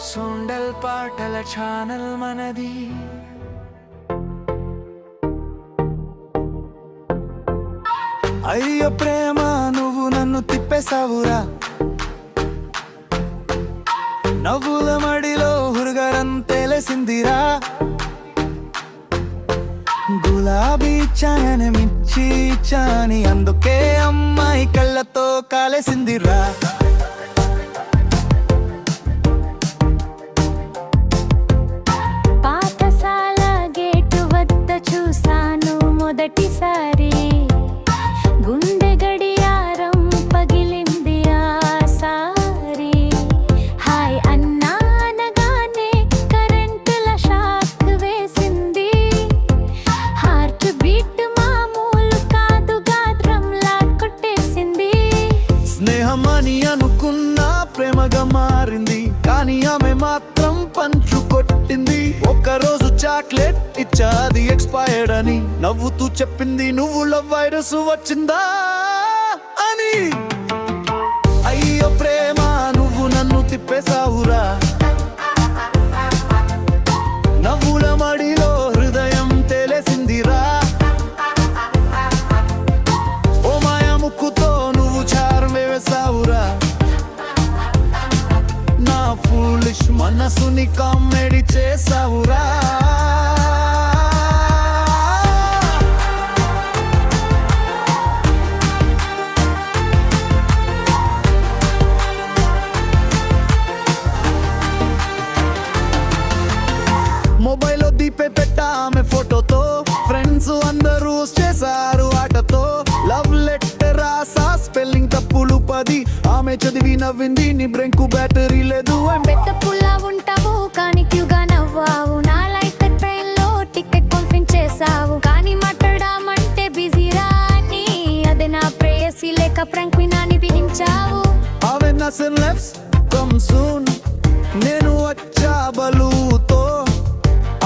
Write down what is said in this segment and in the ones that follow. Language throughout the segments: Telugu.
సొండల్ పాటల ఛానల్ మనది. అయ్యో ప్రేమ నువ్వు నన్ను తిప్పేసావురా, నవ్వుల మడిలో హురుగరం తెలిసిందిరా. గులాబీ చాయని మిర్చి చాని అందుకే అమ్మాయి కళ్ళతో కాలేసిందిరా. పాఠశాల గేటు వద్ద చూసాను మొదటిసారి, గుండె గడియారం పగిలింది ఆసారి. హాయ్ అన్నా అనగానే కరెంటుల షాక్ వేసింది, హార్ట్ బీట్ మామూలు కాదు గాత్రంలా కొట్టేసింది. స్నేహమని అనుకున్నా ప్రేమగా మారింది, కానీ ఆమె మాత్రం పంచు కొట్టింది. ఒక్కరోజు చాక్లెట్ ఇచ్చా, అది ఎక్స్పైర్డ్ అని నవ్వుతూ చెప్పింది, నువ్వు లవ్ వైరస్ వచ్చిందా అని. అయ్యో ప్రేమ నువ్వు నన్ను తిప్పేసావురా, నవ్వుల మడిలో హృదయం తెలిసిందిరా. ఓ మాయా ముక్కుతో నువ్వు చారం వేసావురా, నా ఫూలిష్ మనసుని కామెడీ చేసావురా. మొబైల్లో దీపే పెట్టా ఆమె ఫోటోతో, ఫ్రెండ్స్ అందరూ చేశారు ఆటతో. లవ్ లెటర్ రాసా, స్పెల్లింగ్ తప్పులు 10, ఆమె చదివి నవ్వింది, నీ బ్రెయిన్కు బ్యాటరీ లేదు. పెద్ద పుల్లా ఉంటావు కానీ క్యూగా నవ్వావు, నా లైఫ్ ట్రైన్ లో టికెట్ పంపించేశావు. కానీ మాట్లాడమంటే బిజీరా అని, అదే నా ప్రేయసి లేక ప్రాంక్ వినాని పిలిచావు. ఆమె నసన్ లెఫ్ట్స్ కమ్ సూన్, నేను వచ్చా బలూతో.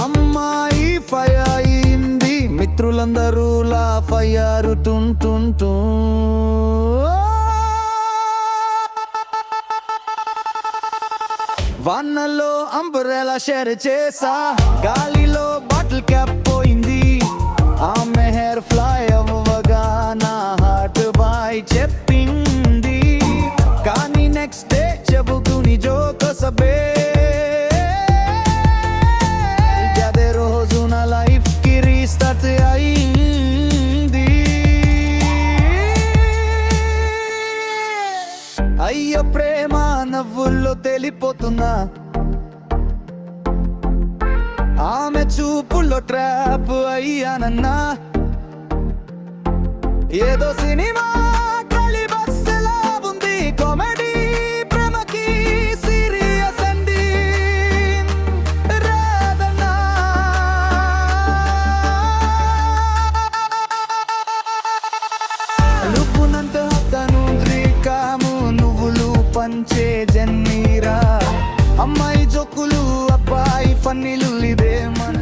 అమ్మాయి ఫైర్ అయింది, మిత్రులందరూ లాఫ్ అయ్యారు టున్ టున్ టున్. వానలో అంబ్రెలా షేర్ చేసా, గాలిలో బాటిల్ క్యాప్ పోయింది. ఆమె హెయిర్ ఫ్లై అవ్వగా నా హార్ట్ బాయ్ చెప్పింది, కానీ నెక్స్ట్ డే చెబుతూని జోకసబే. అదే రోజు నా లైఫ్ కి రీస్టార్ట్ అయింది. అయ్యో ప్రేమ నవ్వుల్లో తెలిపోతున్నా, ఆమె చూపుల్లో ట్రాప్ అయ్యానన్నా. ఏదో సినిమా ట్రాలీ బస్సులా ఉంది, కామెడీ ప్రేమకి సీరియస్ అండి రాదన్నా. లుప్పునంత హత్తను ద్రికాము, నువ్వులు పంచే జన్నీరా. అమ్మాయి జోకులు అబ్బాయి ఫన్నీలు, ఇదే మన